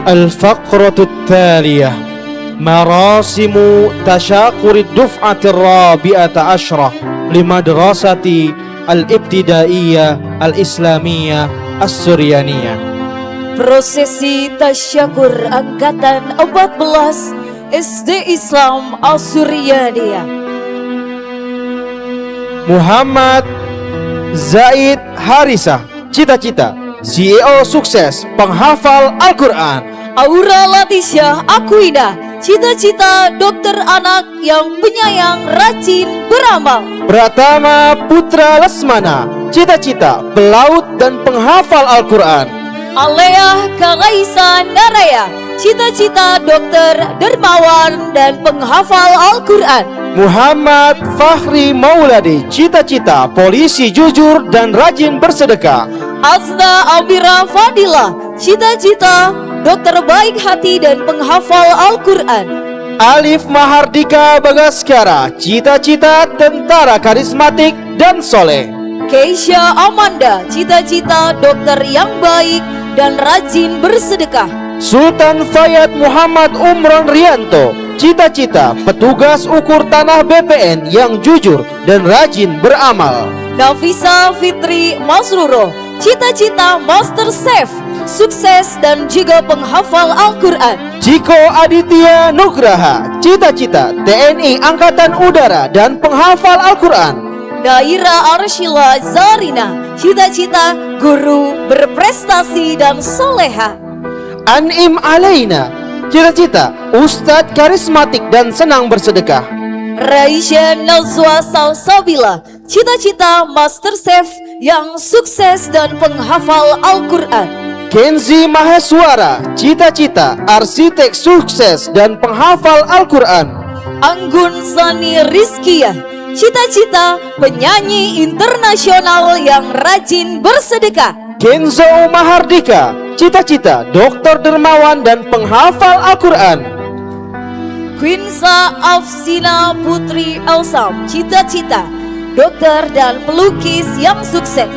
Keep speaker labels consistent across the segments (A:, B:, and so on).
A: Al-faqratu thaliyah, marasimu tasyakur duf'ati rabi'ata asyrah limadrasati al-ibtidaiyah al-islamiyah as-suryaniyah.
B: Prosesi tasyakur angkatan 14 SD Islam As-Suryaniyah.
A: Muhammad Zaid Harisah, cita-cita CEO sukses penghafal Al-Quran.
B: Aura Latisyah Akwina, cita-cita dokter anak yang penyayang, rajin, beramal.
A: Pratama Putra Lesmana, cita-cita pelaut dan penghafal Al-Quran.
B: Alea Kagaisa Naraya, cita-cita dokter, dermawan, dan penghafal Al-Quran.
A: Muhammad Fahri Mauladi, cita-cita polisi jujur dan rajin bersedekah.
B: Azna Amira Fadila, cita-cita dokter baik hati dan penghafal Al-Quran.
A: Alif Mahardika Bagaskara, cita-cita tentara karismatik dan soleh.
B: Keisha Amanda, cita-cita dokter yang baik dan rajin bersedekah.
A: Sultan Fayad Muhammad Umron Rianto, cita-cita petugas ukur tanah BPN yang jujur dan rajin beramal.
B: Nafisa Fitri Masruro, cita-cita Master Chef, sukses dan juga penghafal Al-Quran.
A: Ciko Aditya Nugraha, cita-cita TNI Angkatan Udara dan penghafal Al-Quran.
B: Naira Arshila Zarina, cita-cita guru berprestasi dan soleha.
A: Anim Alaina, cita-cita ustadz karismatik dan senang bersedekah.
B: Raisya Nazwa Salsabila, cita-cita Master Chef yang sukses dan penghafal Al-Quran.
A: Kenzi Maheswara, cita-cita arsitek sukses dan penghafal Al-Quran.
B: Anggun Sani Rizkiyah, cita-cita penyanyi internasional yang rajin bersedekah.
A: Kenzo Mahardika, cita-cita dokter dermawan dan penghafal Al-Quran.
B: Quinsa Afsina Putri Elsam, cita-cita dokter dan pelukis yang sukses.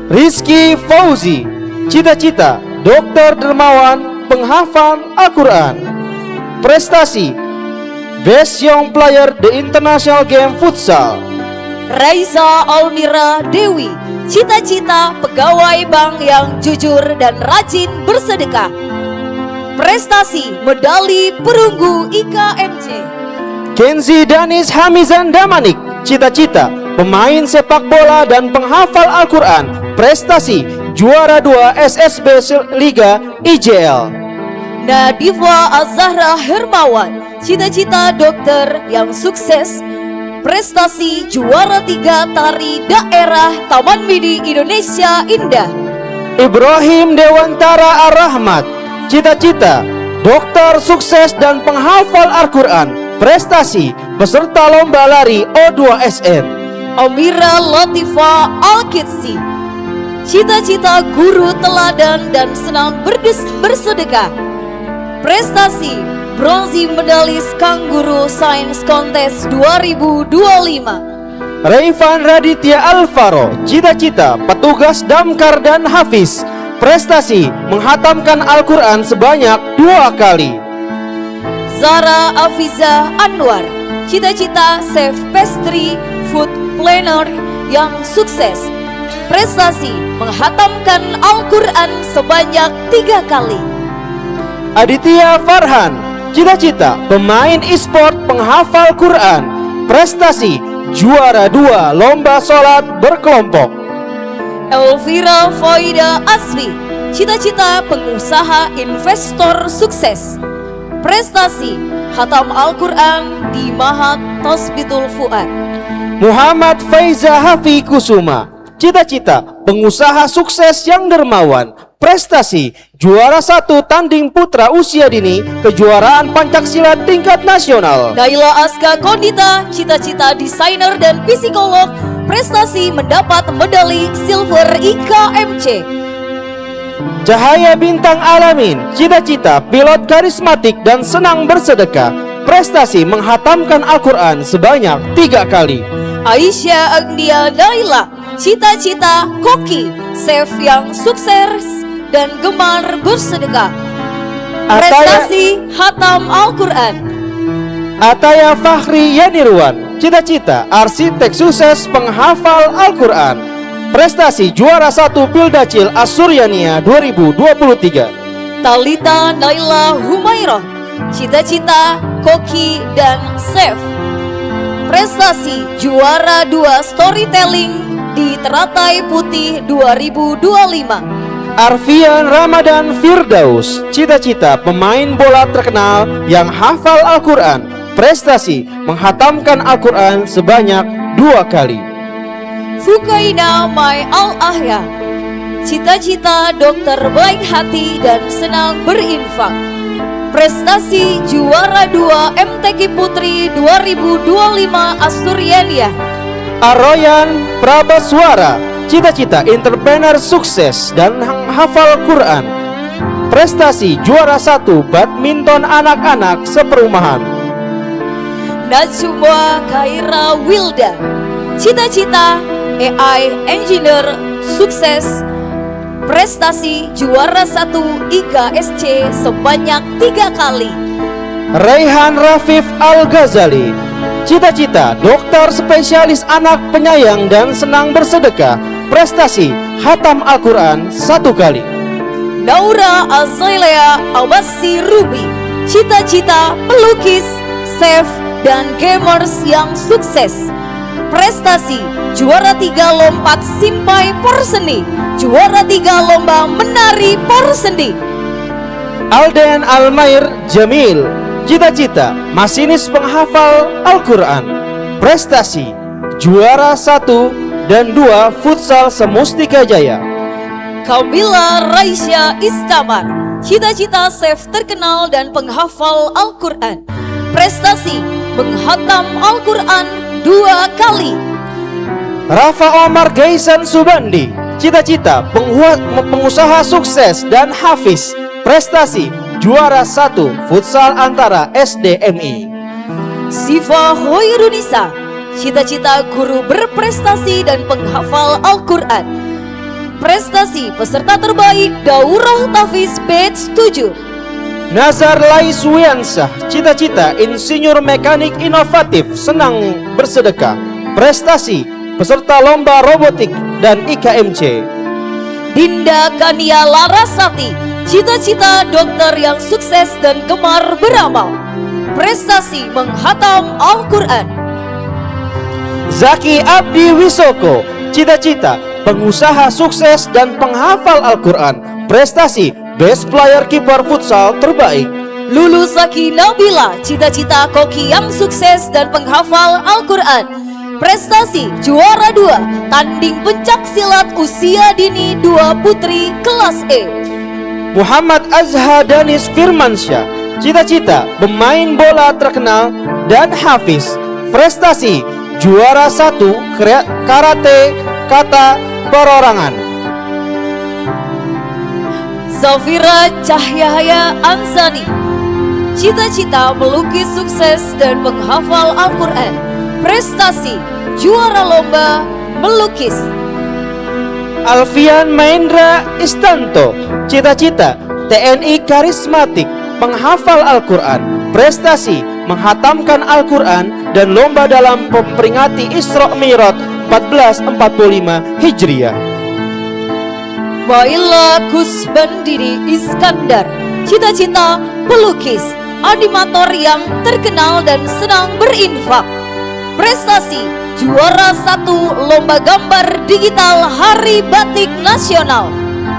A: Rizky Fauzi, cita-cita dokter dermawan penghafal Al-Quran. Prestasi Best Young Player The International Game Futsal.
B: Raisa Almira Dewi, cita-cita pegawai bank yang jujur dan rajin bersedekah. Prestasi medali perunggu IKMC.
A: Kenzi Danis Hamizan Damanik, cita-cita pemain sepak bola dan penghafal Al-Quran. Prestasi juara 2 SSB Liga IJL.
B: Nadifa Azahra Hermawan, cita-cita dokter yang sukses. Prestasi juara 3 tari daerah Taman Mini Indonesia Indah.
A: Ibrahim Dewantara Ar-Rahmat, cita-cita dokter sukses dan penghafal Al-Quran. Prestasi peserta lomba lari O2SN.
B: Amira Latifa Al-Kitsi, cita-cita guru teladan dan senang bersedekah. Prestasi bronzi medalis Kangguru Science Contest 2025.
A: Reifan Raditya Alvaro, cita-cita petugas damkar dan hafiz. Prestasi menghatamkan Al-Quran sebanyak 2 kali.
B: Zara Afiza Anwar, cita-cita chef pastry food planner yang sukses. Prestasi menghatamkan Al-Quran sebanyak 3 kali.
A: Aditya Farhan, cita-cita pemain e-sport penghafal Quran. Prestasi juara 2 lomba sholat berkelompok.
B: Elvira Foida Asfi, cita-cita pengusaha investor sukses. Prestasi khatam Al-Quran di Mahat Tasbitul Fuad.
A: Muhammad Faiza Hafi Kusuma, cita-cita pengusaha sukses yang dermawan. Prestasi juara 1 tanding putra usia dini kejuaraan Pancaksilat tingkat nasional.
B: Naila Aska Kondita, cita-cita desainer dan psikolog. Prestasi mendapat medali silver IKMC.
A: Cahaya Bintang Alamin, cita-cita pilot karismatik dan senang bersedekah. Prestasi menghatamkan Al-Quran sebanyak 3 kali.
B: Aisyah Agnia Naila, cita-cita koki, chef yang sukses dan gemar bersedekah.
A: Ataya,
B: Prestasi hatam Al-Quran.
A: Ataya Fahri Yanirwan, cita-cita arsitek sukses penghafal Al-Quran. Prestasi juara 1 Pildacil Asuryania 2023.
B: Talita Naila Humairah, cita-cita koki dan chef. Prestasi juara 2 storytelling di Teratai Putih 2025.
A: Arfian Ramadan Firdaus, cita-cita pemain bola terkenal yang hafal Al-Quran. Prestasi menghatamkan Al-Quran sebanyak 2 kali.
B: Fukaina Mai Al-Ahya, cita-cita dokter baik hati dan senang berinfak. Prestasi juara 2 MTQ Putri 2025 Asturiania.
A: Aroyan Prabaswara, cita-cita entrepreneur sukses dan hafal Quran. Prestasi juara 1 badminton anak-anak seperumahan.
B: Najwa Khaira Wilda, cita-cita AI engineer sukses. Prestasi juara 1 IKSC sebanyak 3 kali.
A: Raihan Rafif Al-Ghazali, cita-cita dokter spesialis anak penyayang dan senang bersedekah. Prestasi hatam Al-Quran 1 kali.
B: Naura Azailea Awasi Ruby, cita-cita pelukis, chef, dan gamers yang sukses. Prestasi juara 3 lompat simpai porseni, juara 3 lomba menari porseni.
A: Alden Almair Jamil, cita-cita masinis penghafal Al-Quran. Prestasi juara 1 dan 2 futsal Semustika Jaya.
B: Kamila Raisya Istamar, cita-cita chef terkenal dan penghafal Al-Quran. Prestasi menghatam Al-Quran 2 kali.
A: Rafa Omar Gaisan Subandi, cita-cita pengusaha sukses dan hafiz. Prestasi juara 1 futsal antara SDMI.
B: Siva Hoirunisa, cita-cita guru berprestasi dan penghafal Al-Quran. Prestasi peserta terbaik Daurah Tafiz Batch 7.
A: Nazar Laiswiansah, cita-cita insinyur mekanik inovatif senang bersedekah. Prestasi peserta lomba robotik dan IKMC.
B: Dinda Kania Larasati, cita-cita dokter yang sukses dan gemar beramal. Prestasi menghatam Al-Quran.
A: Zaki Abdi Wisoko, cita-cita pengusaha sukses dan penghafal Al-Quran. Prestasi best player kiper futsal terbaik.
B: Lulu Saki Nabila, cita-cita koki yang sukses dan penghafal Al-Quran. Prestasi juara 2 tanding pencak silat usia dini 2 putri kelas E.
A: Muhammad Azhar Danis Firmansyah, cita-cita pemain bola terkenal dan hafiz. Prestasi juara 1 karate kata perorangan.
B: Zafira Cahyaya Anzani, cita-cita melukis sukses dan menghafal Al-Quran. Prestasi juara lomba melukis.
A: Alfian Mahendra Istanto, cita-cita TNI karismatik penghafal Al-Quran. Prestasi menghatamkan Al-Quran dan lomba dalam memperingati Isra Mi'raj 1445 Hijriah.
B: Waila Kusbandiri Iskandar, cita-cita pelukis, animator yang terkenal dan senang berinfak. Prestasi juara 1 lomba gambar digital Hari Batik Nasional.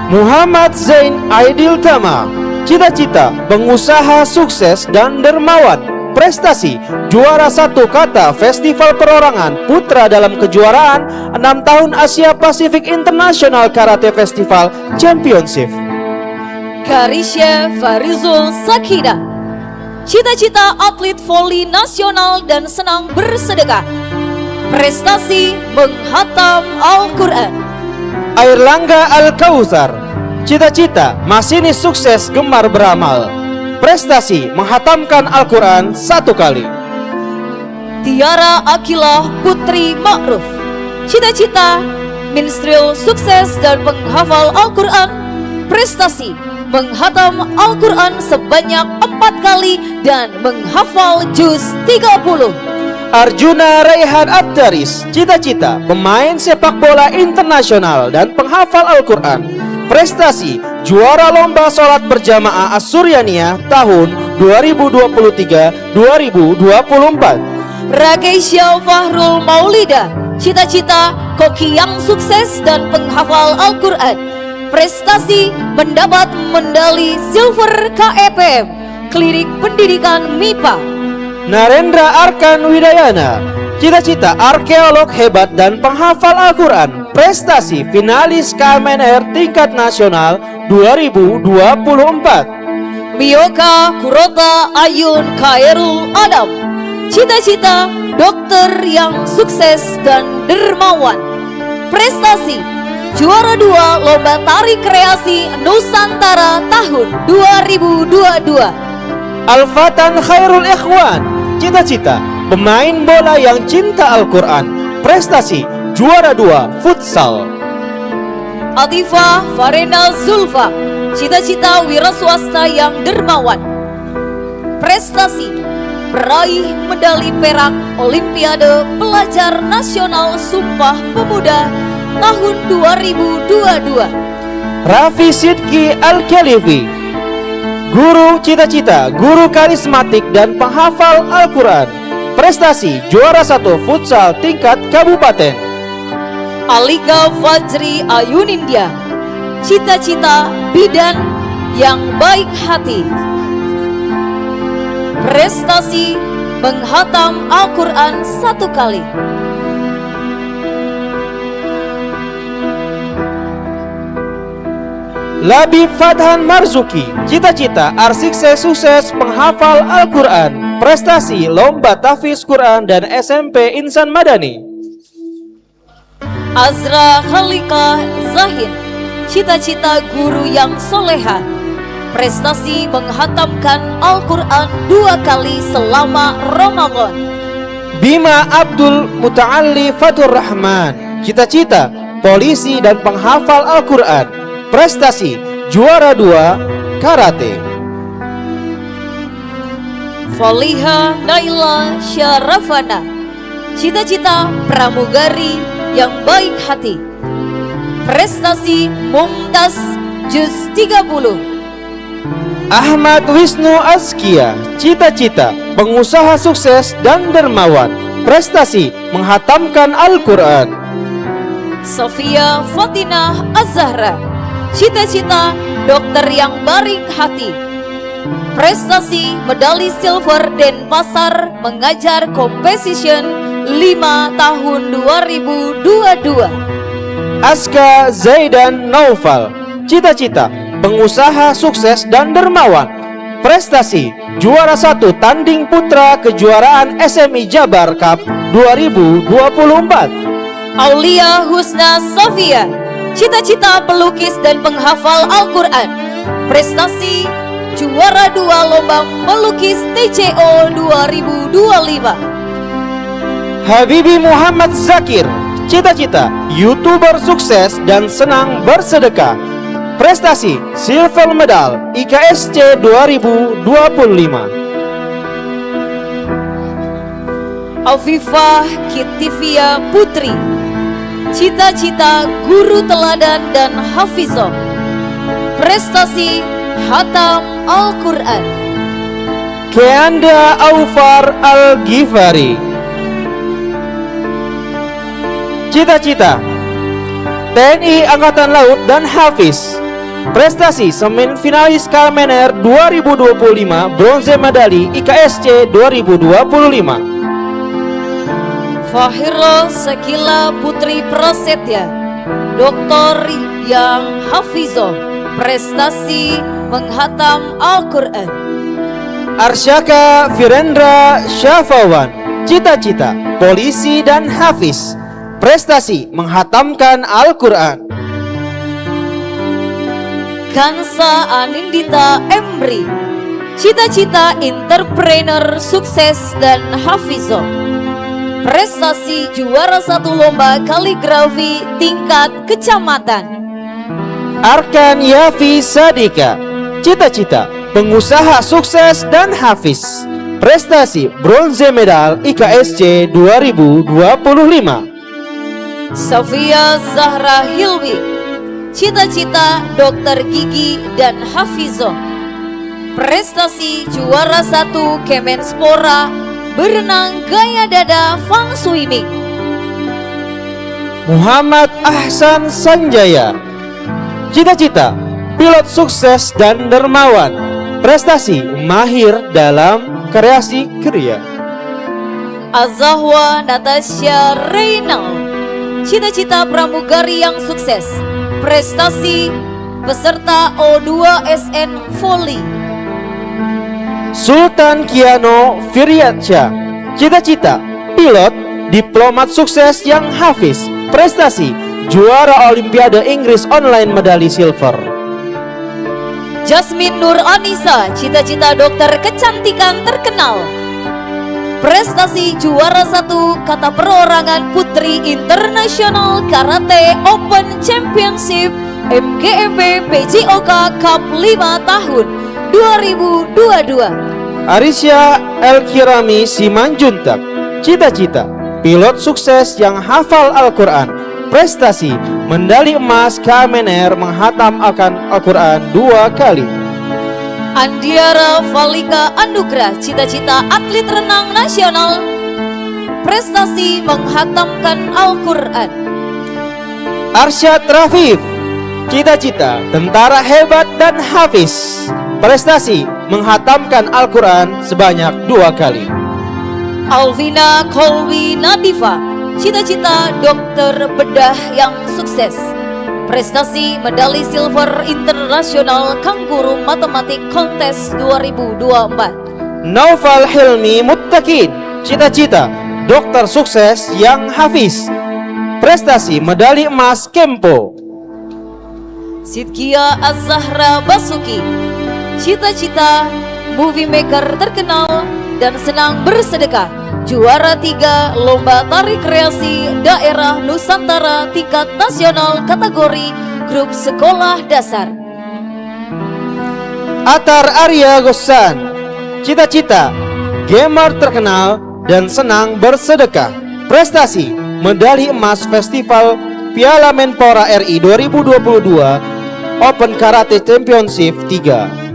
A: Muhammad Zain Aidil Tama, cita-cita pengusaha sukses dan dermawan. Prestasi juara 1 kata Festival Perorangan Putra dalam kejuaraan 6 tahun Asia Pasifik International Karate Festival Championship.
B: Karisya Farizul Sakina, cita-cita atlet voli nasional dan senang bersedekah. Prestasi menghatam Al-Quran.
A: Airlangga Al-Kautsar, cita-cita masinis sukses gemar beramal. Prestasi menghatamkan Al-Quran 1 kali.
B: Tiara Akilah Putri Ma'ruf, cita-cita minstrel sukses dan penghafal Al-Quran. Prestasi menghatam Al-Quran sebanyak 4 kali dan menghafal juz 30.
A: Arjuna Raihan Addaris, cita-cita pemain sepak bola internasional dan penghafal Al-Quran. Prestasi juara lomba sholat berjamaah As-Suryaniyah tahun 2023-2024.
B: Rakesia Fahrul Maulida, cita-cita koki yang sukses dan penghafal Al-Quran. Prestasi mendapat medali silver KEPM, Klinik Pendidikan MIPA.
A: Narendra Arkan Widayana, cita-cita arkeolog hebat dan penghafal Al-Quran. Prestasi finalis KMNR tingkat nasional 2024.
B: Mioka Kurota Ayun Khairul Adam, cita-cita dokter yang sukses dan dermawan. Prestasi juara 2 lomba tari kreasi Nusantara tahun 2022.
A: Al-Fatan Khairul Ikhwan, cita-cita pemain bola yang cinta Al-Quran. Prestasi juara 2 futsal.
B: Atifah Farena Zulfa, cita-cita wira swasta yang dermawan. Prestasi peraih medali perak Olimpiade Pelajar Nasional Sumpah Pemuda tahun 2022.
A: Raffi Sidki Al-Khalifi, guru cita-cita, guru karismatik dan penghafal Al-Quran. Prestasi juara 1 futsal tingkat kabupaten.
B: Alika Fajri Ayunindya, cita-cita bidan yang baik hati. Prestasi menghatam Al-Quran 1 kali.
A: Labib Fadhan Marzuki, cita-cita arsitek sukses penghafal Al-Quran. Prestasi lomba tahfiz Quran dan SMP Insan Madani.
B: Azra Khalika Zahin, cita-cita guru yang soleha. Prestasi menghatamkan Al-Quran 2 kali selama Ramadan.
A: Bima Abdul Muta'alli Fatur Rahman, cita-cita polisi dan penghafal Al-Quran. Prestasi juara 2 karate.
B: Faliha Naila Syarafana, cita-cita pramugari yang baik hati. Prestasi mumtaz juz 30.
A: Ahmad Wisnu Askia, cita-cita pengusaha sukses dan dermawan. Prestasi menghatamkan Al-Quran.
B: Sofia Fatinah Az-Zahra, cita-cita dokter yang baik hati. Prestasi medali silver Denpasar mengajar competition 5 tahun 2022.
A: Aska Zaidan Naufal, cita-cita pengusaha sukses dan dermawan. Prestasi juara 1 tanding putra kejuaraan SMI Jabar Cup 2024.
B: Aulia Husna Sofia, cita-cita pelukis dan penghafal Al-Quran. Prestasi juara 2 lomba melukis TCO 2025.
A: Habibi Muhammad Zakir, cita-cita YouTuber sukses dan senang bersedekah. Prestasi silver medal IKSC 2025.
B: Afifah Kitifia Putri, cita-cita guru teladan dan hafizah. Prestasi hatam Al-Quran.
A: Keanda Aufar Al-Ghifari, cita-cita TNI Angkatan Laut dan Hafiz. Prestasi semifinalis KMNR 2025 bronze medali IKSC 2025.
B: Fahira Sekila Putri Prasetya, doktor yang hafizah. Prestasi menghatam Al-Quran.
A: Arsyaka Virendra Syafawan, cita-cita polisi dan hafiz. Prestasi menghatamkan Al-Quran.
B: Kansa Anindita Emri, cita-cita entrepreneur sukses dan hafizah. Prestasi juara 1 lomba kaligrafi tingkat kecamatan.
A: Arkan Yafi Sadika. Cita-cita pengusaha sukses dan hafiz. Prestasi bronze medal IKSC 2025.
B: Sofia Zahra Hilmi. Cita-cita dokter gigi dan hafizoh. Prestasi juara 1 Kemenspora berenang gaya dada Fang Swimming.
A: Muhammad Ahsan Sanjaya. Cita-cita pilot sukses dan dermawan. Prestasi mahir dalam kreasi kriya.
B: Azahwa Natasha Reynal. Cita-cita pramugari yang sukses. Prestasi peserta O2SN Volley.
A: Sultan Kiano Firyatsyah. Cita-cita pilot diplomat sukses yang hafiz. Prestasi juara Olimpiade Inggris online medali silver.
B: Jasmine Nur Anissa. Cita-cita dokter kecantikan terkenal. Prestasi juara 1 kata perorangan putri internasional karate Open Championship MGMP PJOK Cup 5 tahun 2022.
A: Arisya Elkirami Simanjuntak. Cita-cita pilot sukses yang hafal Al-Quran. Prestasi medali emas KMNR menghatam akan Al-Quran 2 kali.
B: Andiara Valika Anugrah. Cita-cita atlet renang nasional. Prestasi menghatamkan Al-Quran.
A: Arsyad Rafif. Cita-cita tentara hebat dan hafiz. Prestasi menghatamkan Al-Quran sebanyak 2 kali.
B: Alvina Kolwi Nadifa. Cita-cita dokter bedah yang sukses. Prestasi medali silver internasional Kangguru Matematik Kontes 2024.
A: Naufal Hilmi Muttaqin. Cita-cita dokter sukses yang hafiz. Prestasi medali emas Kempo.
B: Sidkia Az-Zahra Basuki. Cita-cita movie maker terkenal dan senang bersedekah. Juara 3 Lomba Tari Kreasi Daerah Nusantara tingkat nasional kategori grup sekolah dasar.
A: Atar Arya Gosan. Cita-cita gamer terkenal dan senang bersedekah. Prestasi medali emas Festival Piala Menpora RI 2022 Open Karate Championship 3.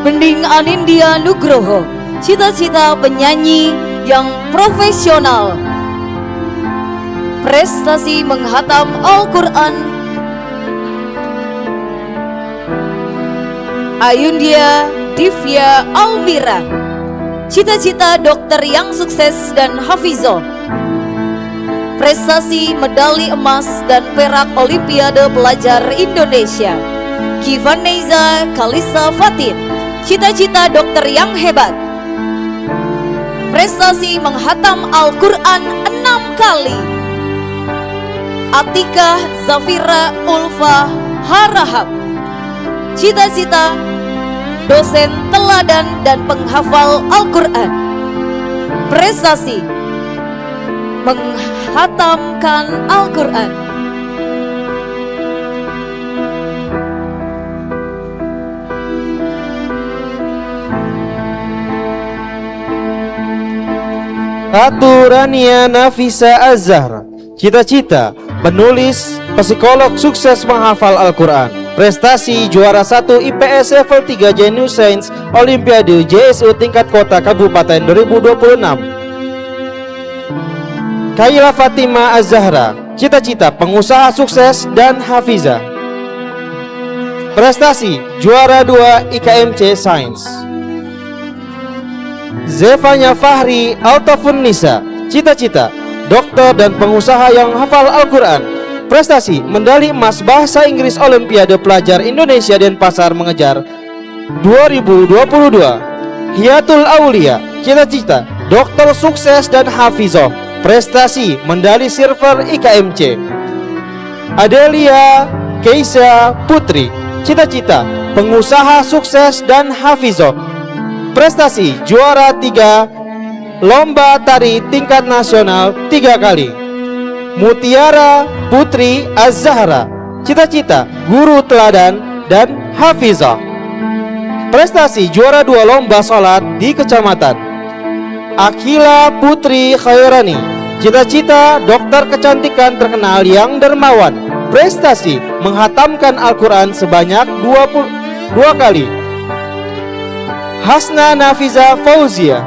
B: Bening Anindya Nugroho. Cita-cita penyanyi yang profesional. Prestasi menghatam Al-Quran. Ayundia Divya Almira. Cita-cita dokter yang sukses dan hafizoh. Prestasi medali emas dan perak Olimpiade Pelajar Indonesia. Givaneza Kalisa Fatin. Cita-cita dokter yang hebat. Prestasi menghatam Al-Quran 6 kali. Atika Zafira Ulfa Harahap. Cita-cita dosen teladan dan penghafal Al-Quran. Prestasi menghatamkan Al-Quran.
A: Ratu Rania Nafisa Az-Zahra. Cita-cita penulis psikolog sukses menghafal Al-Quran. Prestasi juara 1 IPS level 3 Genius Science Olimpiade JSU tingkat kota kabupaten 2026. Kaila Fatima Az-Zahra, cita-cita pengusaha sukses dan hafizah. Prestasi juara 2 IKMC Sains. Zevanya Fahri Altafun Nisa, cita-cita dokter dan pengusaha yang hafal Al-Quran. Prestasi medali emas bahasa Inggris Olimpiade Pelajar Indonesia Denpasar mengejar 2022. Hiatul Aulia, cita-cita dokter sukses dan hafizah. Prestasi medali silver IKMC. Adelia Keisha Putri, cita-cita pengusaha sukses dan hafizah. Prestasi juara 3 lomba tari tingkat nasional 3 kali. Mutiara Putri Az-Zahra, cita-cita guru teladan dan hafizah. Prestasi juara 2 lomba sholat di kecamatan. Akila Putri Khairani, cita-cita dokter kecantikan terkenal yang dermawan. Prestasi menghatamkan Al-Quran sebanyak 22 kali. Hasna Nafiza Fauzia,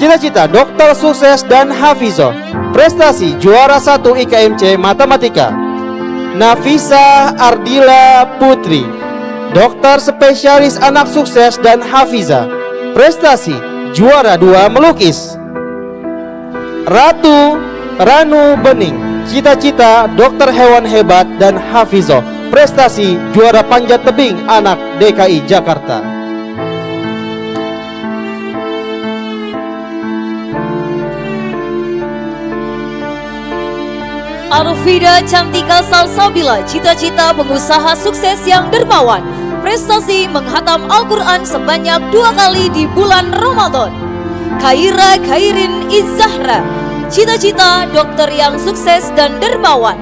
A: cita-cita dokter sukses dan hafizah. Prestasi juara 1 IKMC Matematika. Nafisa Ardila Putri, dokter spesialis anak sukses dan hafizah. Prestasi juara 2 melukis. Ratu Ranu Bening, cita-cita dokter hewan hebat dan hafizah. Prestasi juara panjat tebing anak DKI Jakarta.
B: Arfida Cantika Salsabila, cita-cita pengusaha sukses yang dermawan. Prestasi menghatam Al-Quran sebanyak 2 kali di bulan Ramadan. Khaira Khairin Izzahra, cita-cita dokter yang sukses dan dermawan.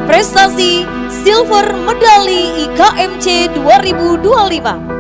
B: Prestasi silver medali IKMC 2025.